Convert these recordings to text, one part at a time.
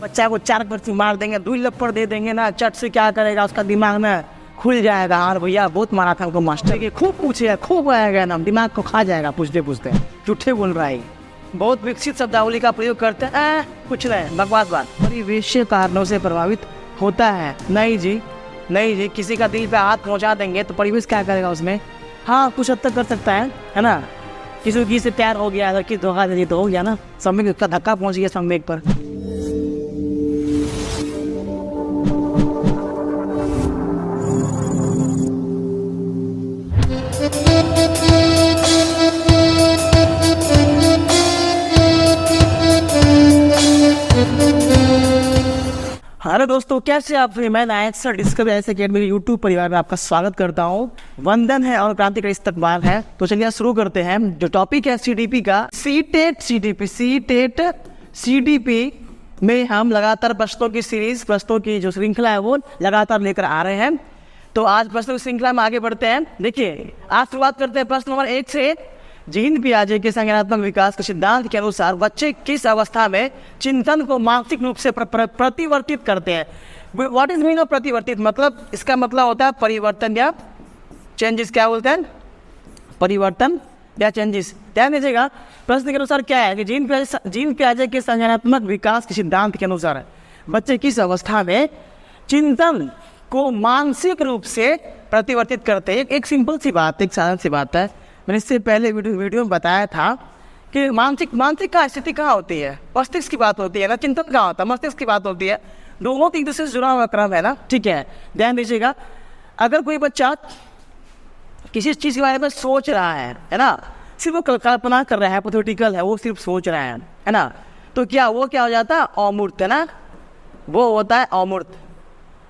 बच्चा को 4 पर्ची मार देंगे, 2 लप्पड़ दे देंगे ना, चट से क्या करेगा, उसका दिमाग ना खुल जाएगा। और भैया बहुत मारा था हमको मास्टर के, खूब पूछे, खूब आएगा ना, दिमाग को खा जाएगा पूछते पूछते। झूठे बोल रहा है, बहुत विकसित शब्दावली का प्रयोग करते हैं, कुछ नहीं, बकवास बात। परिवेशीय कारणों से प्रभावित होता है? नहीं जी, नहीं जी, किसी का दिल पे हाथ पहुंचा देंगे तो परिवेश क्या करेगा उसमें? हाँ, कुछ हद तक कर सकता है ना। किसी से प्यार हो गया, अगर किसी धोखा दे दी तो हो गया ना, सम्यक का धक्का पहुंच गया सम्यक पर। हेलो दोस्तों, कैसे आप? मैं Nayak sir Discovery IAS academy YouTube परिवार में आपका स्वागत करता हूं। वंदन है और क्रांति का इस्तकबाल है। तो चलिए शुरू करते हैं। जो टॉपिक है सीडीपी का, सीटेट सीडीपी में हम लगातार प्रश्नों की सीरीज, प्रश्नों की जो श्रृंखला है वो लगातार लेकर आ रहे हैं। तो आज प्रश्नों की श्रृंखला में आगे बढ़ते हैं। देखिए, आज शुरुआत करते हैं प्रश्न नंबर 1 से। जीन पियाजे के संज्ञानात्मक विकास के सिद्धांत के अनुसार बच्चे किस अवस्था में चिंतन को मानसिक रूप से प्रतिवर्तित करते हैं? व्हाट इज मीनिंग ऑफ प्रतिवर्तित? मतलब इसका मतलब होता है परिवर्तन या चेंजेस। क्या बोलते हैं? परिवर्तन या चेंजेस। ध्यान दीजिएगा, प्रश्न के अनुसार क्या है कि जीन पियाजे के संज्ञानात्मक विकास के सिद्धांत के अनुसार बच्चे किस अवस्था में चिंतन को मानसिक रूप से प्रतिवर्तित करते हैं? एक सिंपल सी बात, एक साधारण सी बात है। मैंने इससे पहले वीडियो में बताया था कि मानसिक का स्थिति कहाँ होती है? मस्तिष्क की बात होती है ना, चिंतन कहाँ होता है? मस्तिष्क की बात होती है। दोनों एक दूसरे से जुड़ा हुआ क्रम है ना, ठीक है। ध्यान दीजिएगा, अगर कोई बच्चा किसी चीज़ के बारे में सोच रहा है ना, सिर्फ वो कल्पना कर रहा है, हाइपोथेटिकल है, वो सिर्फ सोच रहा है ना, तो क्या हो जाता है? अमूर्त, है ना, वो होता है अमूर्त।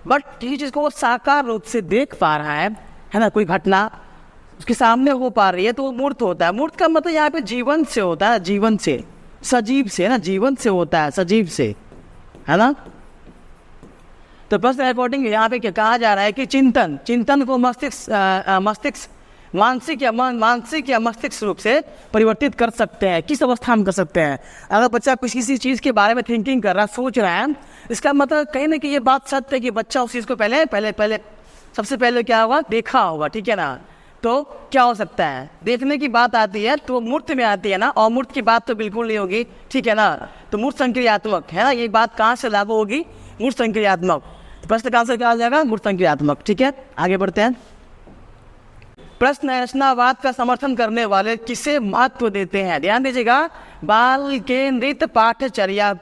बट किसी चीज़ को वो साकार रूप से देख पा रहा है ना, कोई घटना उसके सामने हो पा रही है, तो वो मूर्त होता है। मूर्त का मतलब यहाँ पे जीवन से होता है, जीवन से, सजीव से ना, जीवन से होता है, सजीव से, है ना। तो प्रश्न रिपोर्टिंग यहाँ पे क्या कहा जा रहा है कि चिंतन को मानसिक या मस्तिष्क रूप से परिवर्तित कर सकते हैं। किस अवस्था में कर सकते हैं? अगर बच्चा किसी चीज़ के बारे में थिंकिंग कर रहा है, सोच रहा है, इसका मतलब कहीं ना कहीं ये बात सत्य है कि बच्चा उस चीज़ को पहले सबसे पहले क्या होगा? देखा होगा, ठीक है ना। तो क्या हो सकता है? देखने की बात आती है तो मूर्त में आती है ना, और मूर्त की बात तो बिल्कुल नहीं होगी, ठीक है ना। तो मूर्त संक्रियात्मक है ना, ये बात कहाँ से लागू होगी? मूर्त संक्रियात्मक। तो प्रश्न का आंसर क्या आ जाएगा? मूर्त संक्रियात्मक, ठीक है। आगे बढ़ते हैं। प्रश्न रचनावाद का समर्थन करने वाले किसे महत्व देते हैं? ध्यान दीजिएगा, बाल केंद्रित पाठचर्या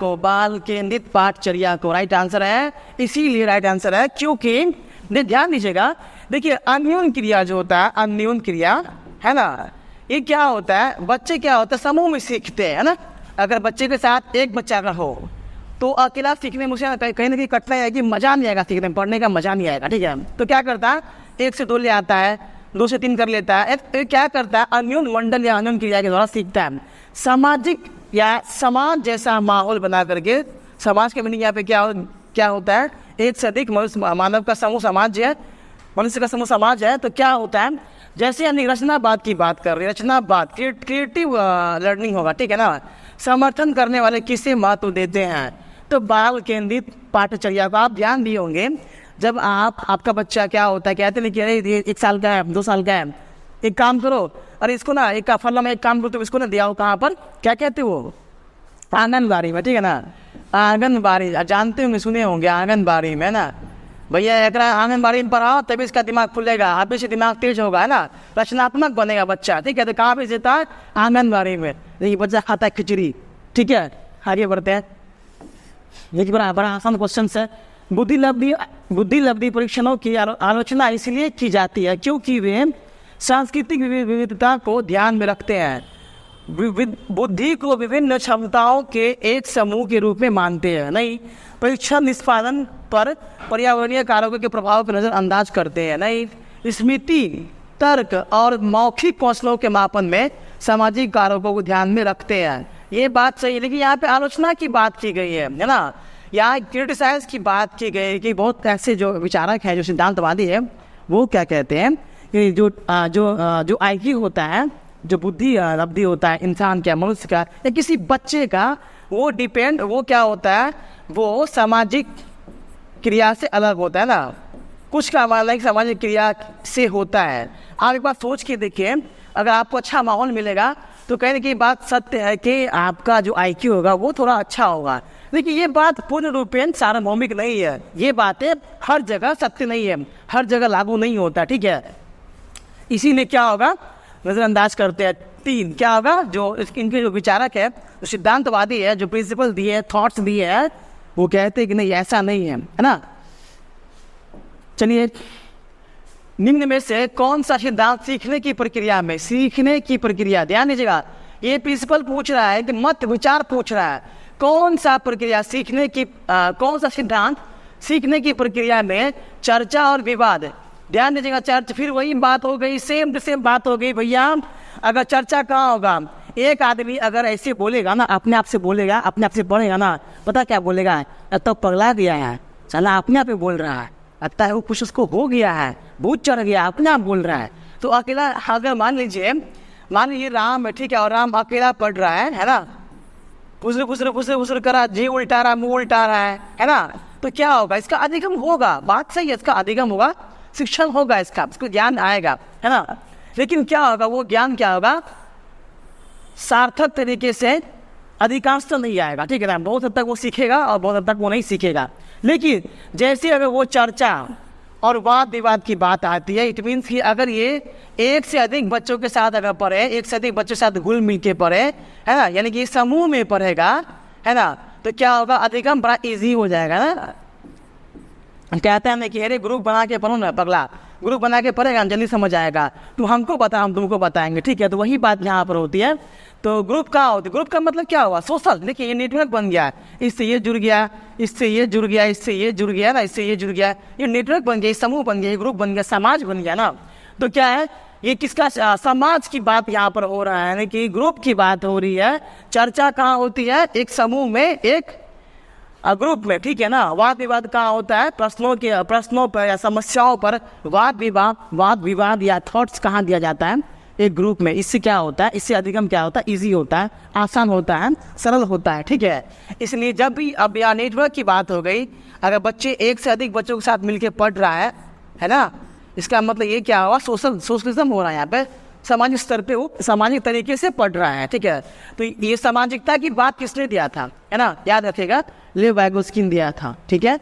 को राइट आंसर है। इसीलिए राइट आंसर है क्योंकि ध्यान दीजिएगा, देखिए अन्योन क्रिया जो होता है, अन्योन क्रिया है ना, ये क्या होता है? बच्चे क्या होता है? समूह में सीखते हैं, है ना। अगर बच्चे के साथ एक बच्चा का हो तो अकेला सीखने में उसे कहीं ना कहीं कठिनाई आएगी, मजा नहीं आएगा सीखने में, पढ़ने का मजा नहीं आएगा, ठीक है। तो क्या करता है? 1 से 2 ले आता है, 2 से 3 कर लेता है। क्या करता है? अन्योन मंडल या अन्योन क्रिया के द्वारा सीखता है। सामाजिक या समाज जैसा माहौल बना करके, समाज के मीनिंग यहाँ पे क्या होता है? 1 से अधिक मानव का समूह समाज है, मनुष्य का समूह समाज है। तो क्या होता है? जैसे यानी रचनावाद की बात कर रहे हैं, रचनावाद क्रिएटिव लर्निंग होगा, ठीक है ना। समर्थन करने वाले किसे महत्व देते हैं? तो बाल केंद्रित पाठचर्या को। आप ध्यान दिए होंगे, जब आपका बच्चा क्या होता है, कहते नहीं कि अरे 1 साल का है, 2 साल का है, एक काम करो, अरे इसको ना एक काम करो, तो इसको ना दिया हो कहाँ पर? क्या कहते हो? आंगनबाड़ी में, ठीक है ना। आंगनबाड़ी जानते होंगे, सुने होंगे, आंगनबाड़ी में ना, भैया एक आंगनबाड़ी में पढ़ाओ तभी इसका दिमाग खुलेगा, आप से दिमाग तेज होगा, है ना, रचनात्मक बनेगा बच्चा, ठीक है। तो कहाँ पे देता है? आंगनबाड़ी में। देखिए बच्चा खाता है खिचड़ी, ठीक है। आगे बढ़ते हैं। देखिए बड़ा आसान क्वेश्चन है। बुद्धि लब्धि परीक्षणों की आलोचना इसलिए की जाती है क्योंकि वे सांस्कृतिक विविधता को ध्यान में रखते हैं, बुद्धि को विभिन्न क्षमताओं के एक समूह के रूप में मानते हैं, नहीं परीक्षण निष्पादन पर पर्यावरणीय कारकों के प्रभाव पर नजरअंदाज करते हैं, नहीं स्मृति, तर्क और मौखिक कौशलों के मापन में सामाजिक कारकों को ध्यान में रखते हैं। ये बात सही है, लेकिन यहाँ पे आलोचना की बात की गई है ना, यहाँ क्रिटिसाइज की बात की गई कि बहुत ऐसे जो विचारक हैं, जो सिद्धांतवादी है, वो क्या कहते हैं कि जो IQ होता है, जो बुद्धि लब्धि होता है इंसान का, मनुष्य का या किसी बच्चे का, वो क्या होता है, वो सामाजिक क्रिया से अलग होता है ना। कुछ का मानना है कि सामाजिक क्रिया से होता है। आप एक बार सोच के देखिए, अगर आपको अच्छा माहौल मिलेगा तो कहने की बात सत्य है कि आपका जो IQ होगा वो थोड़ा अच्छा होगा। लेकिन ये बात पूर्ण रूपेण सार्वभौमिक नहीं है, ये बातें हर जगह सत्य नहीं है, हर जगह लागू नहीं होता, ठीक है। इसीलिए क्या होगा, नज़रअंदाज करते हैं। 3 क्या होगा, जो इनके जो विचारक है, जो सिद्धांतवादी है, जो प्रिंसिपल दिए है, थॉट्स दिए हैं, वो कहते हैं कि नहीं ऐसा नहीं है ना। चलिए, निम्न में से कौन सा सिद्धांत सीखने की प्रक्रिया, ध्यान दीजिएगा, ये प्रिंसिपल पूछ रहा है कि मत विचार पूछ रहा है, कौन सा प्रक्रिया कौन सा सिद्धांत सीखने की प्रक्रिया में चर्चा और विवाद। ध्यान दीजिएगा, चर्चा, फिर वही बात हो गई, सेम बात हो गई भैया। अगर चर्चा कहाँ होगा, एक आदमी अगर ऐसे बोलेगा ना, अपने आप से बोलेगा, अपने आप से पढ़ेगा ना, पता क्या बोलेगा, तो पगला गया है, चला अपने आप ही बोल रहा है, लगता है वो कुछ उसको हो गया है, भूत चढ़ गया, अपने आप बोल रहा है। तो अकेला, अगर मान लीजिए राम है, ठीक है, और राम अकेला पढ़ रहा है ना, फुसर करा, जी उल्टा रहा, मुंह उल्टा रहा है ना, तो क्या होगा, इसका अधिगम होगा, बात सही है, इसका अधिगम होगा, शिक्षण होगा, इसको ज्ञान आएगा, है ना। लेकिन क्या होगा, वो ज्ञान क्या होगा, सार्थक तरीके से अधिकांश तो नहीं आएगा, ठीक है ना। बहुत हद तक वो सीखेगा और बहुत हद तक वो नहीं सीखेगा। लेकिन जैसे अगर वो चर्चा और वाद विवाद की बात आती है, इट मीन्स कि अगर ये एक से अधिक बच्चों के साथ अगर पढ़े, एक से अधिक बच्चों के साथ घुल मिल के पढ़े, है ना, यानी कि समूह में पढ़ेगा, है ना, तो क्या होगा, अधिगम बड़ा ईजी हो जाएगा ना। कहते हैं कि अरे ग्रुप बना के पढ़ो ना पगला, ग्रुप बना के पढ़ेगा जल्दी समझ आएगा, तू हमको बता, हम तुमको बताएंगे, ठीक है। तो वही बात यहाँ पर होती है। तो ग्रुप का होती है, ग्रुप का मतलब क्या हुआ, सोशल। देखिए ये नेटवर्क बन गया, इससे ये जुड़ गया, इससे ये जुड़ गया, इससे ये जुड़ गया ना, इससे ये जुड़ गया, ये नेटवर्क बन गया, समूह बन गया, ग्रुप बन गया, समाज बन गया ना। तो क्या है, ये किसका, समाज की बात यहाँ पर हो रहा है, यानी कि ग्रुप की बात हो रही है। चर्चा कहाँ होती है, एक समूह में, एक ग्रुप में, ठीक है ना। वाद विवाद कहाँ होता है, प्रश्नों पर या समस्याओं पर वाद विवाद या थॉट्स कहाँ दिया जाता है, एक ग्रुप में। इससे क्या होता है, इससे अधिगम क्या होता है, इजी होता है, आसान होता है, सरल होता है, ठीक है। इसलिए जब भी अब यहाँ नेटवर्क की बात हो गई, अगर बच्चे एक से अधिक बच्चों के साथ मिलकर पढ़ रहा है ना, इसका मतलब ये क्या हुआ, सोशलिज्म हो रहा है यहाँ पे, सामाजिक स्तर पे वो सामाजिक तरीके से पढ़ रहा है, ठीक है। तो ये सामाजिकता की बात किसने दिया था, है ना, याद रखिएगा, लेव वाइगोत्स्की ने दिया था, ठीक है।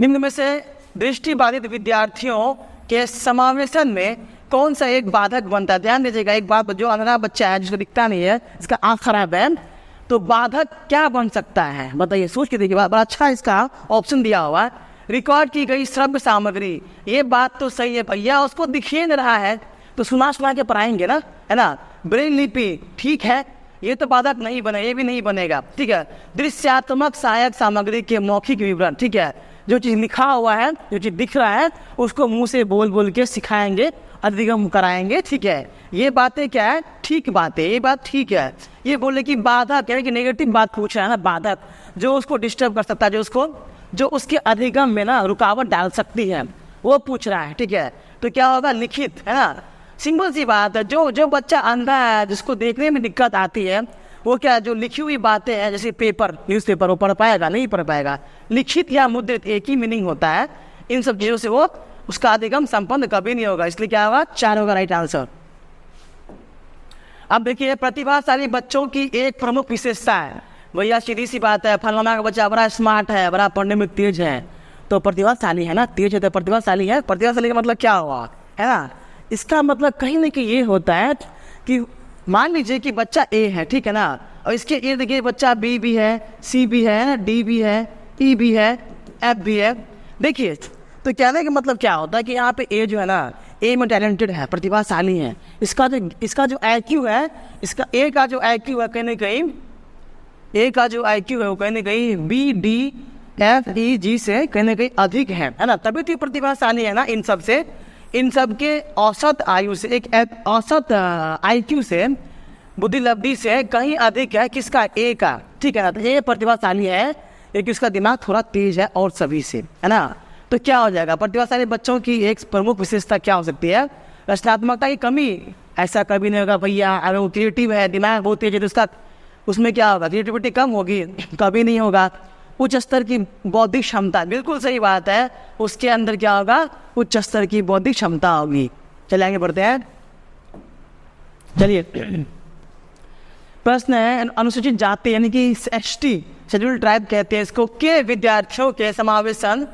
निम्न में से दृष्टिबाधित विद्यार्थियों के समावेशन में कौन सा एक बाधक बनता है। ध्यान दीजिएगा, एक बात, जो अंधा बच्चा है, जिसको दिखता नहीं है, इसका आँख खराब है, तो बाधक क्या बन सकता है, बताइए, सोच के देखिए, बड़ा अच्छा इसका ऑप्शन दिया हुआ है। रिकॉर्ड की गई श्रव्य सामग्री, ये बात तो सही है भैया, उसको दिखे न रहा है तो सुना के पढ़ाएंगे ना, है ना। ब्रेल लिपि, ठीक है, ये तो बाधक नहीं बने, ये भी नहीं बनेगा, ठीक है। दृश्यात्मक सहायक सामग्री के मौखिक विवरण, ठीक है, जो चीज़ लिखा हुआ है, जो चीज़ दिख रहा है, उसको मुंह से बोल के सिखाएंगे, अधिगम कराएंगे, ठीक है। ये बातें क्या है, ठीक बात है, ये बात ठीक है। ये बोले कि बाधक, यानी कि नेगेटिव बात पूछ रहा है ना, बाधक जो उसको डिस्टर्ब कर सकता है, जो उसके अधिगम में ना रुकावट डाल सकती है, वो पूछ रहा है, ठीक है। तो क्या होगा, लिखित, है ना, सिंपल सी बात है। जो बच्चा अंधा है, जिसको देखने में दिक्कत आती है, वो क्या, जो लिखी हुई बातें हैं, जैसे न्यूज़पेपर, वो पढ़ पाएगा, नहीं पढ़ पाएगा। लिखित या मुद्रित एक ही मीनिंग होता है, इन सब चीज़ों से वो उसका अधिगम संपन्न कभी नहीं होगा, इसलिए क्या होगा, 4 होगा राइट आंसर। अब देखिए, प्रतिभाशाली बच्चों की एक प्रमुख विशेषता है, भैया सीधी सी बात है, फलाना का बच्चा बड़ा स्मार्ट है, बड़ा पढ़ने में तेज है, तो प्रतिभाशाली है ना, तेज है तो प्रतिभाशाली है। प्रतिभाशाली का मतलब क्या हुआ, है ना, इसका मतलब कहीं ना कहीं ये होता है कि मान लीजिए कि बच्चा ए है, ठीक है ना, और इसके इर्द गिर्द बच्चा बी भी है, सी भी है, डी भी है, ई भी है, एफ भी है। देखिए, तो कहने का मतलब क्या होता है कि यहाँ पे ए जो है ना, ए में टैलेंटेड है, प्रतिभाशाली है, इसका जो IQ है, इसका ए का जो IQ है, कहने कहीं ए का जो IQ है वो कहने कहीं B, D, F, E, G से कहने कहीं अधिक है ना, तभी तो प्रतिभाशाली है ना। इन सब के औसत आयु से, एक औसत IQ से, बुद्धि लब्धि से कहीं अधिक है किसका, ए का, ठीक है ना। तो ये प्रतिभाशाली है, एक उसका दिमाग थोड़ा तेज है और सभी से, है ना। तो क्या हो जाएगा, प्रतिभाशाली बच्चों की एक प्रमुख विशेषता क्या हो सकती है, रचनात्मकता की कमी, ऐसा कभी नहीं होगा भैया। अगर वो क्रिएटिव है, दिमाग बहुत तेज है, तो उसका उसमें क्या होगा, क्रिएटिविटी कम होगी, कभी नहीं होगा। उच्च स्तर की बौद्धिक क्षमता, बिल्कुल सही बात है, उसके अंदर क्या होगा, उच्च स्तर की बौद्धिक क्षमता होगी। चलिए आगे बढ़ते हैं। चलिए प्रश्न है, अनुसूचित जाति यानी कि एसटी, शेड्यूल ट्राइब कहते हैं इसको, के विद्यार्थियों के समावेशन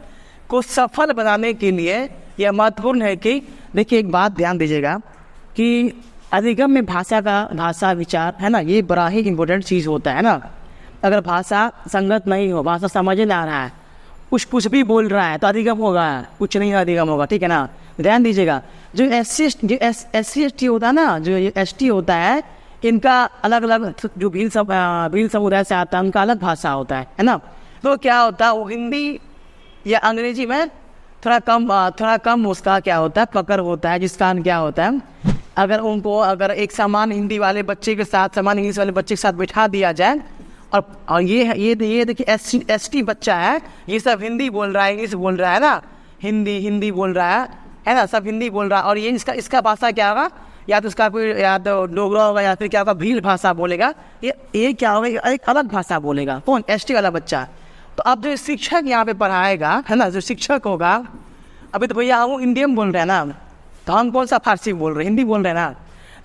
को सफल बनाने के लिए यह महत्वपूर्ण है कि, देखिए एक बात ध्यान दीजिएगा कि अधिगम में भाषा विचार है ना, ये बड़ा ही इम्पोर्टेंट चीज़ होता है ना। अगर भाषा संगत नहीं हो, भाषा समझ नहीं आ रहा है, कुछ भी बोल रहा है, तो अधिगम होगा, कुछ नहीं अधिगम होगा, ठीक है ना। ध्यान दीजिएगा, जो एस सी होता है ना, जो एस टी होता है, इनका अलग अलग, जो भील समुदाय से आता है उनका अलग भाषा होता है ना। तो क्या होता है, वो हिंदी या अंग्रेजी में थोड़ा कम उसका क्या होता है, पकड़ होता है, जिस कारण क्या होता है, अगर एक समान हिंदी वाले बच्चे के साथ समान इंग्लिश वाले बच्चे के साथ बैठा दिया जाए, और ये देखिए एस टी बच्चा है, ये सब हिंदी बोल रहा है, इंग्लिश बोल रहा है ना, हिंदी बोल रहा है ना, सब हिंदी बोल रहा है, और ये इसका भाषा क्या होगा, या तो उसका कोई, या तो डोगरा होगा, या फिर क्या होगा, भील भाषा बोलेगा, ये क्या होगा, एक अलग भाषा बोलेगा। कौन, एस टी वाला बच्चा। तो अब जो शिक्षक यहाँ पे पढ़ाएगा है ना, जो शिक्षक होगा, अभी तो भैया हम इंडियन बोल रहे हैं ना, तो हम कौन सा फारसी बोल रहे हैं, हिंदी बोल रहे हैं ना।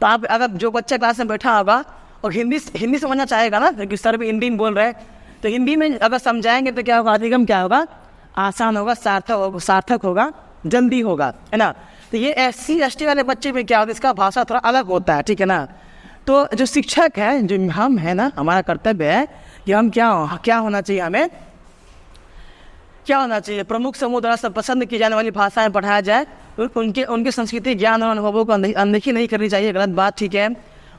तो आप अगर जो बच्चा क्लास में बैठा होगा और हिंदी समझना चाहेगा ना, क्योंकि सर भी हिंदी बोल रहे हैं, तो हिंदी में अगर समझाएंगे तो क्या होगा, अधिगम क्या होगा, आसान होगा, सार्थक होगा, जल्दी होगा, है ना। तो ये SC ST वाले बच्चे में क्या होता है, इसका भाषा थोड़ा अलग होता है, ठीक है ना। तो जो शिक्षक है, जो हम है ना, हमारा कर्तव्य है कि हम क्या होना चाहिए, हमें क्या होना चाहिए, प्रमुख समूह द्वारा सब पसंद की जाने वाली भाषाएं पढ़ाया जाए, उनके संस्कृति ज्ञान और अनुभवों को अनदेखी नहीं करनी चाहिए, गलत बात, ठीक है।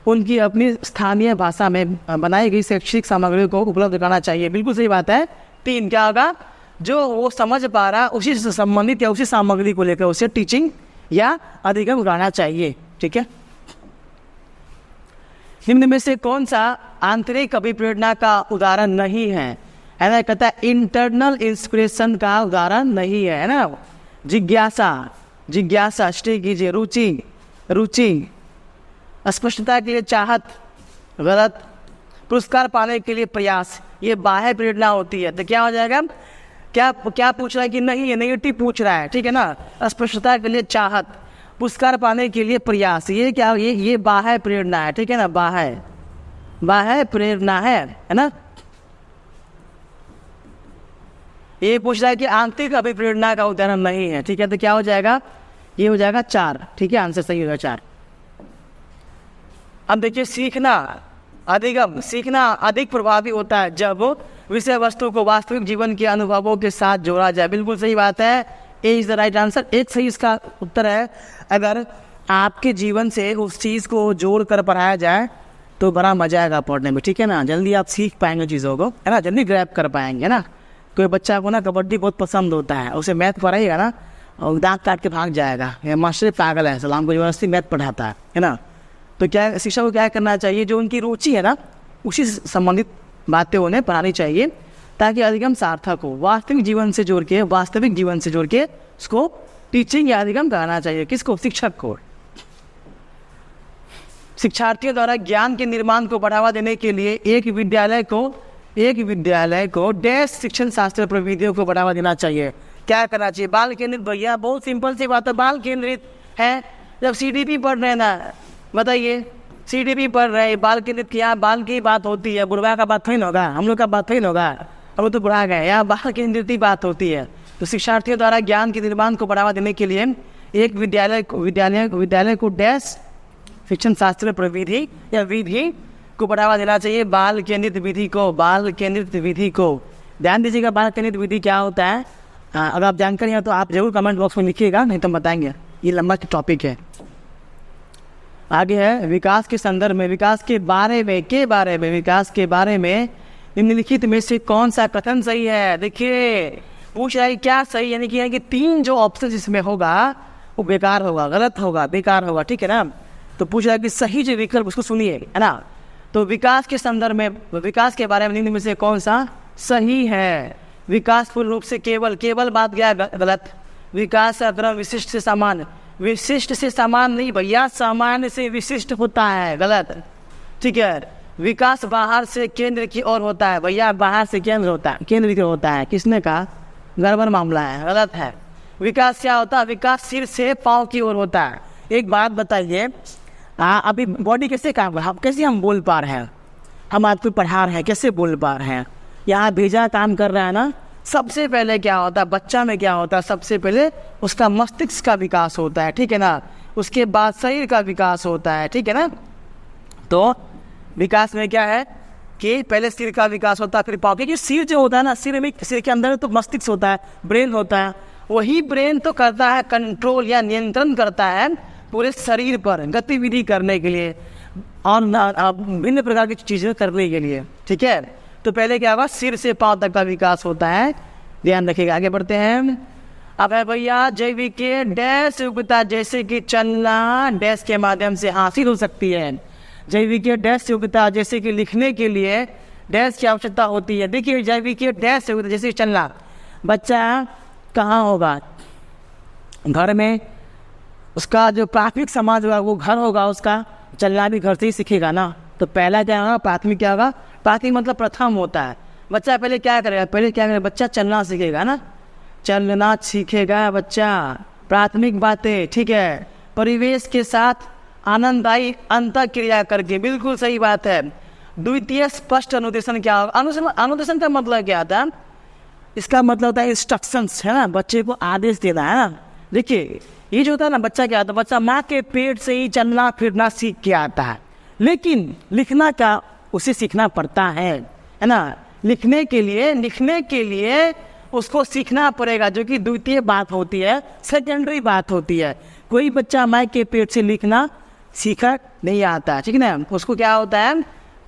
उनकी अपनी स्थानीय भाषा में बनाई गई शैक्षिक सामग्री को उपलब्ध कराना चाहिए, बिल्कुल सही बात है। 3 क्या होगा, जो वो समझ पा रहा उसी से संबंधित या उसी सामग्री को लेकर उसे टीचिंग या अधिगम कराना चाहिए, ठीक है। निम्न में से कौन सा आंतरिक अभिप्रेरणा का उदाहरण नहीं है ना, कहता है इंटरनल इंस्पिरेशन का उदाहरण नहीं है ना। जिज्ञासा स्टे कीजिए, रुचि, स्पष्टता के लिए चाहत, गलत, पुरस्कार पाने के लिए प्रयास, ये बाह्य प्रेरणा होती है। तो क्या हो जाएगा, क्या पूछ रहा है कि नहीं, ये नेगेटिव पूछ रहा है, ठीक है ना। स्पष्टता के लिए चाहत, पुरस्कार पाने के लिए प्रयास, ये क्या, ये बाह्य प्रेरणा है, ठीक है ना, बाह्य प्रेरणा है ना। ये पूछ रहा है कि आंतरिक अभिप्रेरणा का उदाहरण नहीं है, ठीक है। तो क्या हो जाएगा, ये हो जाएगा 4, ठीक है, आंसर सही होगा 4। अब देखिए, सीखना अधिक प्रभावी होता है जब विषय वस्तु को वास्तविक जीवन के अनुभवों के साथ जोड़ा जाए, बिल्कुल सही बात है, ए इज द राइट आंसर। एक सही इसका उत्तर है, अगर आपके जीवन से उस चीज़ को जोड़ कर पढ़ाया जाए तो बड़ा मजा आएगा पढ़ने में, ठीक है ना। जल्दी आप सीख पाएंगे चीज़ों को, है ना, जल्दी ग्रैब कर पाएंगे ना। कोई बच्चा को ना कबड्डी बहुत पसंद होता है, उसे मैथ पढ़ाइएगा ना और दांत काट के भाग जाएगा, ये मास्टर पागल है, सलाम को यूनिवर्सिटी मैथ पढ़ाता है ना। तो क्या शिक्षक को क्या करना चाहिए, जो उनकी रुचि है ना, उसी से संबंधित बातें उन्हें पढ़ानी चाहिए, ताकि अधिगम सार्थक हो। वास्तविक जीवन से जोड़ के उसको टीचिंग या अधिगम कराना चाहिए, किसको, शिक्षक को। शिक्षार्थियों द्वारा ज्ञान के निर्माण को बढ़ावा देने के लिए एक विद्यालय को डैश शिक्षण शास्त्र प्रविधियों को बढ़ावा देना चाहिए। क्या करना चाहिए, बाल केंद्रित, भैया बहुत सिंपल सी बात है, बाल केंद्रित है। जब CDP पढ़ रहे हैं ना, बताइए, CDP पढ़ रहे हैं, बाल केंद्रित किया, बाल की बात होती है, बुढ़वा का बात थोड़ी ना होगा, हम लोग का बात थोड़ी ना होगा, अब तो बुढ़ा गए, यहाँ बाल केंद्रित की बात होती है। तो शिक्षार्थियों द्वारा ज्ञान के निर्माण को बढ़ावा देने के लिए एक विद्यालय को डैश शिक्षण शास्त्र प्रविधि या विधि को बढ़ावा देना चाहिए, बाल केंद्रित विधि को। ध्यान दीजिएगा, बाल केंद्रित विधि क्या होता है, अगर आप जानकारी है तो आप जरूर कमेंट बॉक्स में लिखिएगा, नहीं तो बताएंगे, ये लंबा टॉपिक है। आगे है, विकास के संदर्भ में, विकास के बारे में निम्नलिखित में से कौन सा कथन सही है। देखिए पूछ रहा है क्या सही, यानी कि 3 जो ऑप्शन इसमें होगा वो बेकार होगा, गलत होगा, बेकार होगा, ठीक है ना। तो पूछ रहा है कि सही जो विकल्प, उसको सुनिए, है ना। तो विकास के संदर्भ में, विकास के बारे में निम्न में से कौन सा सही है। विकास पूर्ण रूप से केवल बात क्या है, गलत। विकास से अग्रम विशिष्ट से समान, विशिष्ट से समान नहीं भैया, सामान्य से विशिष्ट होता है, गलत, ठीक है। विकास बाहर से केंद्र की ओर होता है भैया, बाहर से केंद्र होता है, केंद्र की ओर होता है। किसने कहा? गड़बड़ मामला है, गलत है। विकास क्या होता है? विकास सिर से पाँव की ओर होता है। एक बात बताइए, अभी बॉडी कैसे काम कर, हम कैसे हम बोल पा रहे हैं, हम आपको पढ़ा रहे हैं, कैसे बोल पा रहे हैं, यहाँ भेजा काम कर रहा है ना। सबसे पहले क्या होता है बच्चा में, क्या होता है सबसे पहले उसका मस्तिष्क का विकास होता है, ठीक है ना। उसके बाद शरीर का विकास होता है, ठीक है ना। तो विकास में क्या है कि पहले सिर का विकास होता है, फिर पाँव, क्योंकि सिर जो होता है ना, सिर के अंदर तो मस्तिष्क होता है, ब्रेन होता है। वही ब्रेन तो करता है कंट्रोल या नियंत्रण करता है पूरे शरीर पर गतिविधि करने के लिए और भिन्न प्रकार की चीज़ें करने के लिए, ठीक है। तो पहले क्या होगा, सिर से पाँव तक का विकास होता है, ध्यान रखिएगा। आगे बढ़ते हैं। अब है भैया जैविक डैश योग्यता, जैसे कि चलना डैश के माध्यम से हासिल हो सकती है। जैविक डैश योग्यता, जैसे कि लिखने के लिए डैश की आवश्यकता होती है। देखिए जैविक डैश योग्यता, जैसे चलना, बच्चा कहाँ होगा, घर में, उसका जो प्राथमिक समाज होगा वो घर होगा, उसका चलना भी घर से ही सीखेगा ना। तो पहला क्या होगा, प्राथमिक क्या होगा, प्राथमिक मतलब प्रथम होता है। बच्चा पहले क्या करेगा, पहले क्या करेगा, बच्चा चलना सीखेगा ना, चलना सीखेगा बच्चा, प्राथमिक बातें, ठीक है। परिवेश के साथ आनंददायी अंतर क्रिया करके, बिल्कुल सही बात है। द्वितीय स्पष्ट अनुदेशन क्या होगा, अनुदेशन का मतलब क्या आता है, इसका मतलब होता है इंस्ट्रक्शंस, है ना, बच्चे को आदेश देना, है ना। देखिए ये जो होता है ना, बच्चा क्या आता है, बच्चा माँ के पेट से ही चलना फिरना सीख के आता है, लेकिन लिखना का उसे सीखना पड़ता है ना। लिखने के लिए उसको सीखना पड़ेगा, जो कि द्वितीय बात होती है, सेकेंडरी बात होती है। कोई बच्चा माँ के पेट से लिखना सीखा नहीं आता, ठीक है ना, उसको क्या होता है,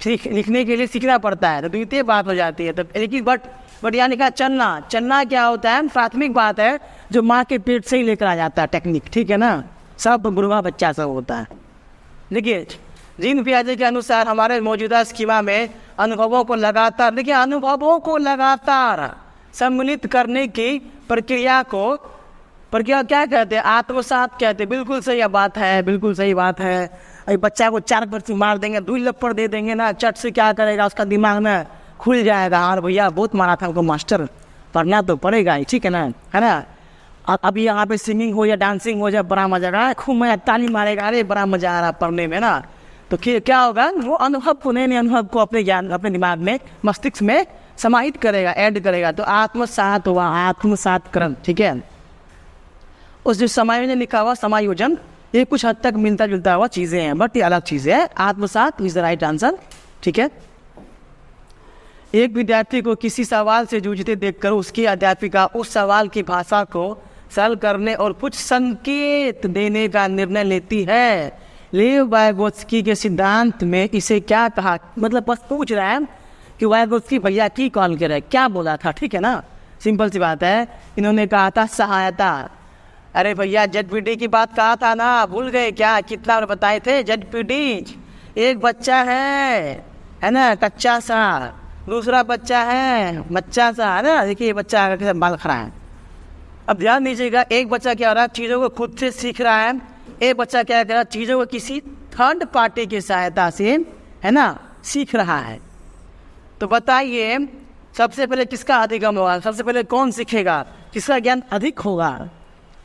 लिखने के लिए सीखना पड़ता है, तो द्वितीय बात हो जाती है। तो लेकिन बट यानी का चलना क्या होता है, प्राथमिक बात है, जो माँ के पेट से ही लेकर आ जाता है टेक्निक, ठीक है ना। सब बुढ़वा बच्चा सब होता है। देखिए जीन पियाजे के अनुसार हमारे मौजूदा स्कीमा में अनुभवों को लगातार सम्मिलित करने की प्रक्रिया क्या कहते हैं, आत्मसात कहते हैं। बिल्कुल सही बात है, बिल्कुल सही बात है। अभी बच्चा को 4 बरसी मार देंगे, 2 लपड़ दे देंगे ना, चट से क्या करेगा, उसका दिमाग में खुल जाएगा, और भैया बहुत मारा था हमको मास्टर, पढ़ना तो पड़ेगा ही, ठीक है ना, है ना। अभी यहाँ पे सिंगिंग हो या डांसिंग हो जाए, बड़ा मजा आ रहा है, खूब मैं ताली मारेगा, अरे बड़ा मजा आ रहा है पढ़ने में ना। तो क्या होगा, वो अनुभव को, नए अनुभव को अपने ज्ञान, अपने दिमाग में, मस्तिष्क में समाहित करेगा, ऐड करेगा। तो आत्मसात हुआ, आत्मसातकरण, ठीक है। उस जो समायोजन ने लिखा हुआ, समायोजन, ये कुछ हद तक मिलता जुलता हुआ चीज़ें हैं, बट ये अलग चीज़ें हैं। आत्मसात इज द राइट आंसर, ठीक है। एक विद्यार्थी को किसी सवाल से जूझते देखकर उसकी अध्यापिका उस सवाल की भाषा को सरल करने और कुछ संकेत देने का निर्णय लेती है। लेव वाइगोत्स्की के सिद्धांत में इसे क्या कहा, मतलब बस पूछ रहा है कि वाइगोत्स्की भैया की कॉल करे, क्या बोला था, ठीक है ना, सिंपल सी बात है। इन्होंने कहा था सहायता। अरे भैया ZPD की बात कहा था ना, भूल गए क्या, कितना बताए थे ZPD। एक बच्चा है ना कच्चा सा, दूसरा बच्चा है बच्चा सा, है ना। देखिए बच्चा कैसे बाल खड़ा है। अब ध्यान दीजिएगा, एक बच्चा क्या हो रहा है, चीज़ों को खुद से सीख रहा है, एक बच्चा क्या कर रहा है, चीज़ों को किसी थर्ड पार्टी की सहायता से, है ना, सीख रहा है। तो बताइए सबसे पहले किसका अधिगम होगा, सबसे पहले कौन सीखेगा, किसका ज्ञान अधिक होगा।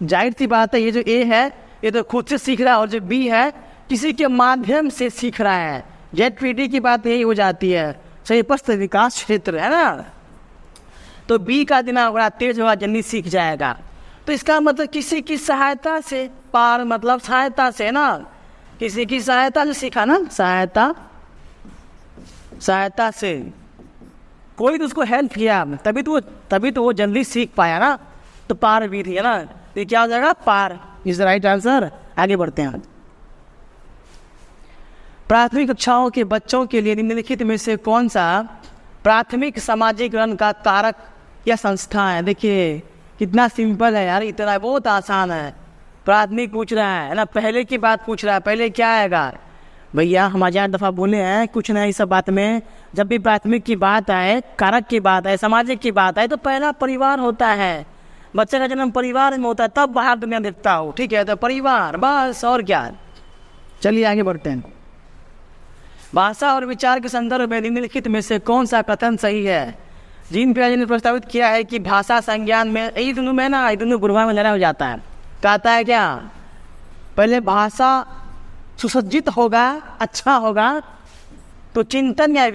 जाहिर सी बात है, ये जो A है ये तो खुद से सीख रहा है, और जो B है किसी के माध्यम से सीख रहा है। ZPD की बात यही हो जाती है, सही विकास क्षेत्र, है ना। तो B का दिमाग बड़ा तेज होगा, जल्दी सीख जाएगा। तो इसका मतलब किसी की सहायता से, पार मतलब सहायता से ना, किसी की सहायता से सीखा ना, सहायता से कोई तो उसको हेल्प किया, तभी तो वो जल्दी सीख पाया ना। तो पार भी थी, है ना। तो क्या हो जाएगा, पार इज द राइट आंसर। आगे बढ़ते हैं। प्राथमिक कक्षाओं के बच्चों के लिए निम्नलिखित में से कौन सा प्राथमिक सामाजिकरण का कारक या संस्था है। देखिए कितना सिंपल है यार, इतना बहुत आसान है। प्राथमिक पूछ रहा है ना, पहले की बात पूछ रहा है, पहले क्या आएगा भैया, हम 1000 दफ़ा बोले हैं, कुछ नहीं सब बात में। जब भी प्राथमिक की बात आए, कारक की बात आए, सामाजिक की बात आए, तो पहला परिवार होता है बच्चे का जन्म परिवार में होता है, तब बाहर दुनिया देखता हो। ठीक है, तो परिवार बस, और क्या। चलिए आगे बढ़ते हैं। भाषा और विचार के संदर्भ में निम्नलिखित में से कौन सा कथन सही है? जीन पियाजे ने प्रस्तावित किया है कि भाषा संज्ञान में ये दोनों में ना, ये दोनों बुरवा में लड़ा हो जाता है। कहता है क्या, पहले भाषा सुसज्जित होगा, अच्छा होगा, तो चिंतन या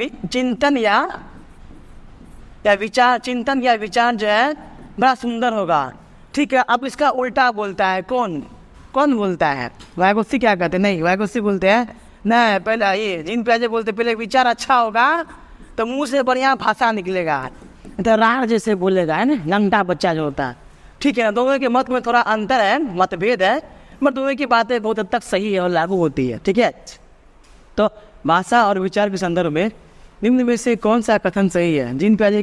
विचार जो है बड़ा सुंदर होगा। ठीक है, अब इसका उल्टा बोलता है कौन बोलता है? वाइगोत्स्की क्या कहते हैं? नहीं, वाइगोत्स्की बोलते हैं नहीं, पहले ये जीन पियाजे बोलते पहले विचार अच्छा होगा तो मुंह से बढ़िया भाषा निकलेगा, तो रार जैसे बोलेगा, है ना, लंगटा बच्चा जो होता है। ठीक है, दोनों के मत में थोड़ा अंतर है, मतभेद है, मगर दोनों की बातें बहुत हद तक सही है और लागू होती है। ठीक है, तो भाषा और विचार के संदर्भ में निम्न में से कौन सा कथन सही है? जीन पियाजे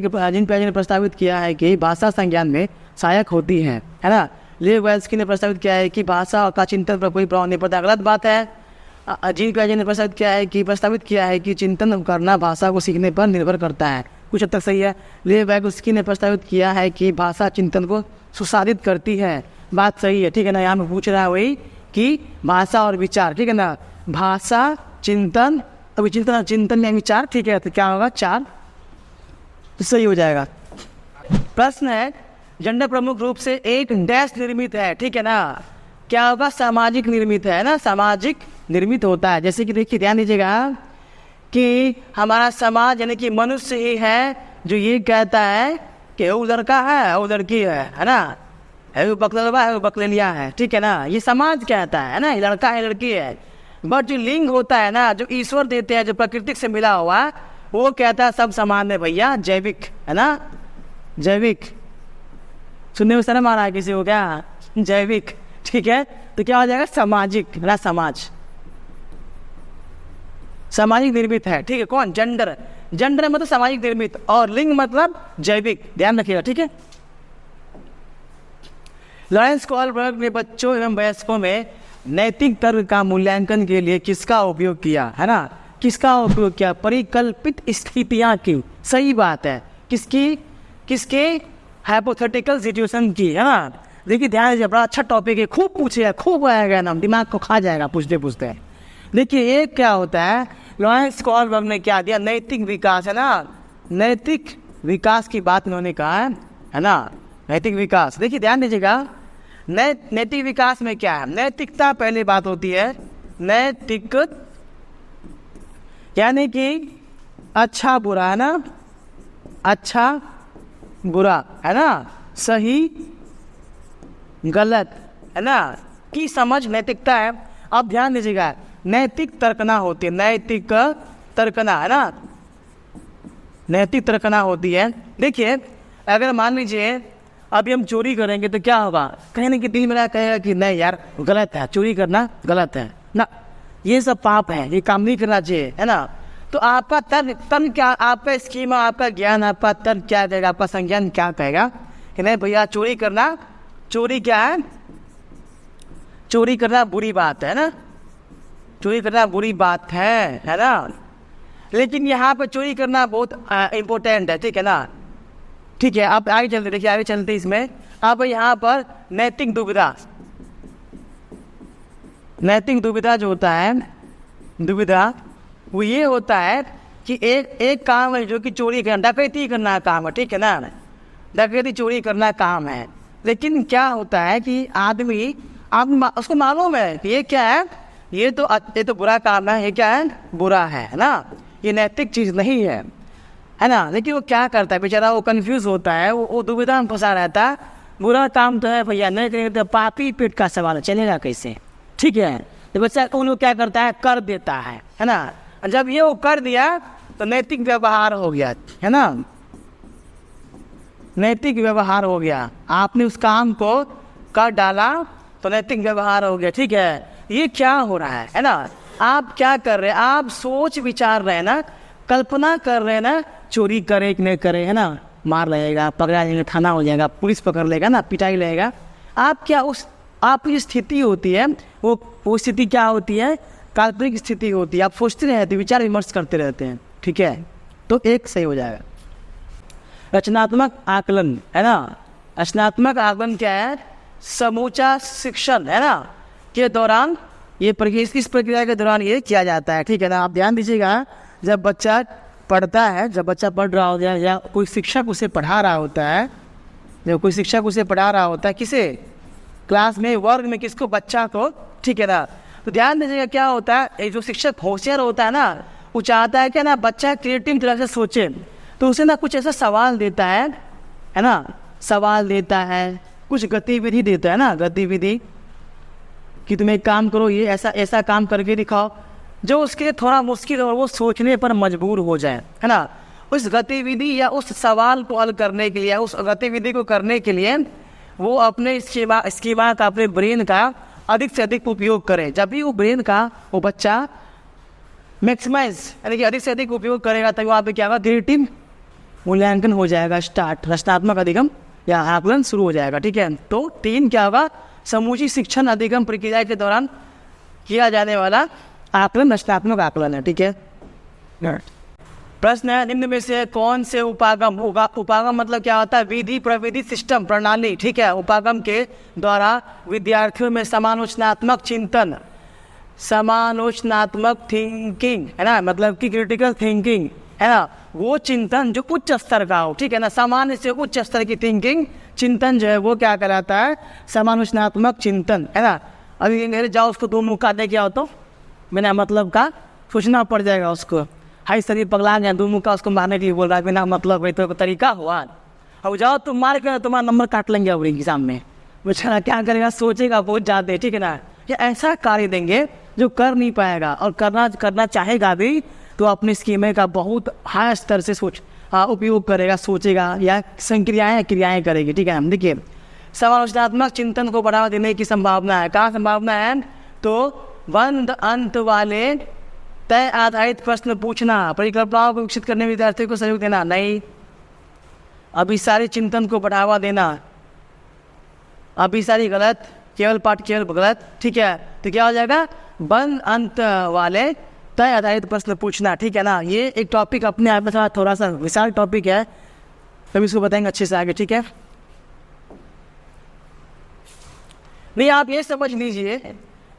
ने प्रस्तावित किया है कि भाषा संज्ञान में सहायक होती है ना। लेव वाल्स्की ने प्रस्तावित किया है कि भाषा का चिंतन पर कोई प्रभाव नहीं पड़ता, गलत बात है। जीन पियाजे ने प्रस्तावित किया है कि चिंतन करना भाषा को सीखने पर निर्भर करता है, कुछ हद तक सही है। लेव वाल्स्की ने प्रस्तावित किया है कि भाषा चिंतन को सुसाधित करती है, बात सही है। ठीक है ना, यहाँ में पूछ रहा है वही कि भाषा और विचार, ठीक है ना, भाषा चिंतन, अभी चिंतन या विचार, ठीक है, तो क्या होगा? 4, तो सही हो जाएगा। प्रश्न है, जेंडर प्रमुख रूप से एक डैश निर्मित है, ठीक है ना, क्या होगा? सामाजिक निर्मित है ना, सामाजिक निर्मित होता है। जैसे कि देखिए, ध्यान दीजिएगा कि हमारा समाज यानी कि मनुष्य ही है जो ये कहता है कि वो लड़का है वो लड़की है ना, है वो बकलवा है वो बकलेलिया है। ठीक है ना, ये समाज कहता है ना, ये लड़का है लड़की है। बट जो लिंग होता है ना, जो ईश्वर देते हैं, जो प्रकृति से मिला हुआ, वो कहता है सब समान है भैया, जैविक है ना, जैविक। सुनने में शर्म आ रहा है किसी को क्या? जैविक। ठीक है, तो क्या हो जाएगा? सामाजिक ना, सामाजिक निर्मित है। ठीक है, कौन? जेंडर मतलब सामाजिक निर्मित, और लिंग मतलब जैविक, ध्यान रखिएगा। ठीक है, लॉरेंस कोहलबर्ग ने बच्चों एवं वयस्कों में नैतिक तर्क का मूल्यांकन के लिए किसका उपयोग किया, है ना, किसका उपयोग किया? परिकल्पित स्थितियां की, सही बात है, किसके हाइपोथेटिकल सिचुएशन की, है ना। देखिए ध्यान दीजिए, बड़ा अच्छा टॉपिक है, खूब पूछेगा, खूब आएगा ना, दिमाग को खा जाएगा पूछते। देखिए एक क्या होता है, लॉरेंस कोहलबर्ग ने क्या दिया? नैतिक विकास, है ना, नैतिक विकास की बात उन्होंने कहा है ना, नैतिक विकास। देखिए ध्यान दीजिएगा, नैतिक विकास में क्या है? नैतिकता पहले बात होती है, नैतिक यानी कि अच्छा बुरा, है ना, अच्छा बुरा, है ना, सही गलत, है ना, की समझ नैतिकता है। अब ध्यान दीजिएगा, नैतिक तर्कना होती है, नैतिक तर्कना, है ना, नैतिक तर्कना होती है। देखिए अगर मान लीजिए अभी हम चोरी करेंगे तो क्या होगा? कहीं ना कहीं दिल मेरा कहेगा कि नहीं यार गलत है, चोरी करना गलत है ना, ये सब पाप है, ये काम नहीं करना चाहिए, है ना। तो आपका तर्क क्या, आपका स्कीमा, आपका ज्ञान, आपका तर्क क्या कहेगा, आपका संज्ञान क्या कहेगा कि नहीं भैया चोरी क्या है? चोरी करना बुरी बात है ना, चोरी करना बुरी बात है ना। लेकिन यहाँ पर चोरी करना बहुत इम्पोर्टेंट है, ठीक है ना। ठीक है, आप आगे चलते, देखिए आगे चलते इसमें। अब यहाँ पर नैतिक दुविधा जो होता है, दुविधा वो ये होता है कि एक काम है जो कि चोरी करना, डकैती करना काम है, ठीक है ना, डकैती चोरी करना काम है। लेकिन क्या होता है कि आदमी उसको मालूम है कि ये क्या है, ये तो बुरा काम है, ये क्या है? बुरा है ना, ये नैतिक चीज़ नहीं है ना। लेकिन वो क्या करता है बेचारा, वो कंफ्यूज होता है, वो दुविधा में फंसा रहता है। बुरा काम तो है भैया, नहीं करेंगे तो पापी पेट का सवाल है, चलेगा कैसे? ठीक है, तो बच्चा उन क्या करता है? कर देता है ना। जब ये वो कर दिया तो नैतिक व्यवहार हो गया, है ना, नैतिक व्यवहार हो गया। आपने उस काम को कर डाला तो नैतिक व्यवहार हो गया। ठीक है, ये क्या हो रहा है ना, आप क्या कर रहे हैं? आप सोच विचार रहे हैं ना, कल्पना कर रहे हैं ना, चोरी करे कि नहीं करे, है ना, मार लगेगा, पकड़ा जाएगा, थाना हो जाएगा, पुलिस पकड़ लेगा ना, पिटाई लगेगा। आप क्या आपकी स्थिति होती है, वो स्थिति क्या होती है? काल्पनिक स्थिति होती है। आप सोचते रहते, विचार विमर्श करते रहते हैं। ठीक है, तो एक सही हो जाएगा। रचनात्मक आकलन, है ना, रचनात्मक आकलन क्या है? समूचा शिक्षण है ना के दौरान ये इस प्रक्रिया के दौरान ये किया जाता है, ठीक है ना। आप ध्यान दीजिएगा, जब बच्चा पढ़ता है, जब बच्चा पढ़ रहा होता है या कोई शिक्षक उसे पढ़ा रहा होता है, जब कोई शिक्षक उसे पढ़ा रहा होता है, किसे? क्लास में, वर्ग में, किसको? बच्चा को, ठीक है ना। तो ध्यान दीजिएगा क्या होता है, ये जो शिक्षक होशियार होता है ना, वो चाहता है कि ना बच्चा क्रिएटिव तरह से सोचे, तो उसे ना कुछ ऐसा सवाल देता है ना, सवाल देता है, कुछ गतिविधि देता है ना, गतिविधि कि तुम एक काम करो, ये ऐसा ऐसा काम करके दिखाओ, जो उसके लिए थोड़ा मुश्किल और वो सोचने पर मजबूर हो जाए, है ना। उस गतिविधि या उस सवाल को हल करने के लिए, उस गतिविधि को करने के लिए वो अपने स्कीमा का, अपने ब्रेन का अधिक से अधिक उपयोग करे। जब भी वो ब्रेन का वो बच्चा मैक्सिमाइज यानी कि अधिक से अधिक उपयोग करेगा, तब वहाँ पे क्या होगा? क्रिएटिव मूल्यांकन हो जाएगा, स्टार्ट, रचनात्मक अधिगम या आकलन शुरू हो जाएगा, ठीक है। तो 3 क्या होगा? समूची शिक्षण अधिगम प्रक्रिया के दौरान किया जाने वाला आकलन रचनात्मक आकलन है, ठीक है। प्रश्न है, निम्न में से कौन से उपागम होगा? उपागम मतलब क्या होता है? विधि, प्रविधि, सिस्टम, प्रणाली, ठीक है। उपागम के द्वारा विद्यार्थियों में समालोचनात्मक चिंतन, समालोचनात्मक थिंकिंग, है ना, मतलब कि क्रिटिकल थिंकिंग, है ना, वो चिंतन जो उच्च स्तर का हो, ठीक है ना। सामान्य से उच्च स्तर की थिंकिंग, चिंतन जो है वो क्या कहलाता है? समालोचनात्मक चिंतन, है ना। अभी मेरे जाओ उसको 2 मुक्का दे के आओ तो बिना मतलब का सोचना पड़ जाएगा उसको। हाई शरीर पगला गया, 2 मुक्का उसको मारने के लिए बोल रहा है बिना मतलब, भाई तो तरीका हुआ। अब जाओ तुम मार के तुम्हारा नंबर काट लेंगे अब एग्जाम में। बेचारा क्या करेगा? सोचेगा बहुत ज़्यादा, ठीक है ना। या ऐसा कार्य देंगे जो कर नहीं पाएगा, और करना चाहेगा भी तो अपने स्कीमे का बहुत हाई स्तर से उपयोग करेगा, सोचेगा या क्रियाएं करेगी, ठीक है। हम देखिए, समालोचनात्मक चिंतन को बढ़ावा देने की संभावना है। कहाँ संभावना है? तो बंद अंत वाले तय आधारित प्रश्न पूछना, परिकल्पनाओं को विकसित करने में विद्यार्थियों को सहयोग देना, नहीं। अभिसारी चिंतन को बढ़ावा देना, अभिसारी गलत, केवल पाठ केवल गलत, ठीक है। तो क्या हो जाएगा? बंद अंत वाले तय आधारित प्रश्न पूछना, ठीक है ना। ये एक टॉपिक अपने आप में थोड़ा सा विशाल टॉपिक है, तभी इसको बताएंगे अच्छे से आगे, ठीक है। नहीं, आप ये समझ लीजिए,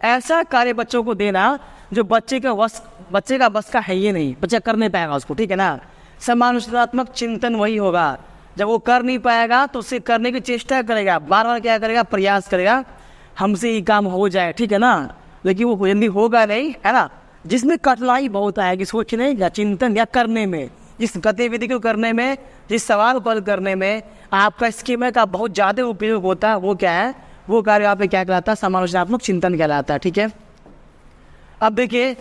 ऐसा कार्य बच्चों को देना जो बच्चे का बस का है, ये नहीं, बच्चा कर नहीं पाएगा उसको, ठीक है ना। समालोचनात्मक चिंतन वही होगा, जब वो कर नहीं पाएगा तो उसे करने की चेष्टा करेगा, बार बार क्या करेगा? प्रयास करेगा, हमसे ही काम हो जाए, ठीक है ना। लेकिन वो जल्दी होगा नहीं, है ना। जिसमें कठिनाई बहुत आएगी सोचने या चिंतन या करने में, जिस गतिविधि को करने में, जिस सवाल को हल करने में आपका स्कीमा का बहुत ज़्यादा उपयोग होता है, वो क्या है? वो कार्य यहाँ पे क्या कहलाता है? समालोचनात्मक चिंतन कहलाता है, ठीक है। अब देखिए,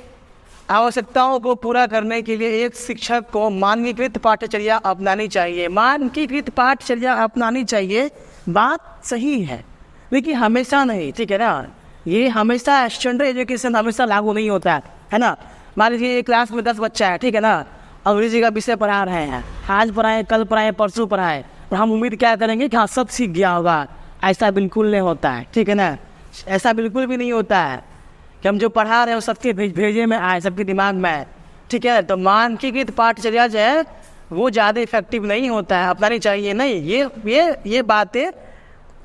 आवश्यकताओं को पूरा करने के लिए एक शिक्षक को मानकीकृत पाठ्यचर्या अपनानी चाहिए। मानकीकृत पाठ्यचर्या अपनानी चाहिए, बात सही है, लेकिन हमेशा नहीं, ठीक है ना। ये हमेशा स्टैंडर्ड एजुकेशन हमेशा लागू नहीं होता है ना। मान लीजिए एक क्लास में 10 बच्चा है, ठीक है ना, अंग्रेजी का विषय पढ़ा रहे हैं, आज पढ़ाए, कल पढ़ाए, परसों पढ़ाए, और हम उम्मीद क्या करेंगे कि हाँ सब सीख गया होगा। ऐसा बिल्कुल नहीं होता है, ठीक है ना। ऐसा बिल्कुल भी नहीं होता है कि हम जो पढ़ा रहे हैं वो सबके भेजे में आए, सबके दिमाग में आए, ठीक है। तो मानकीकृत पाठ्यचर्या जो है वो ज़्यादा इफेक्टिव नहीं होता है, अपनानी चाहिए नहीं। ये बातें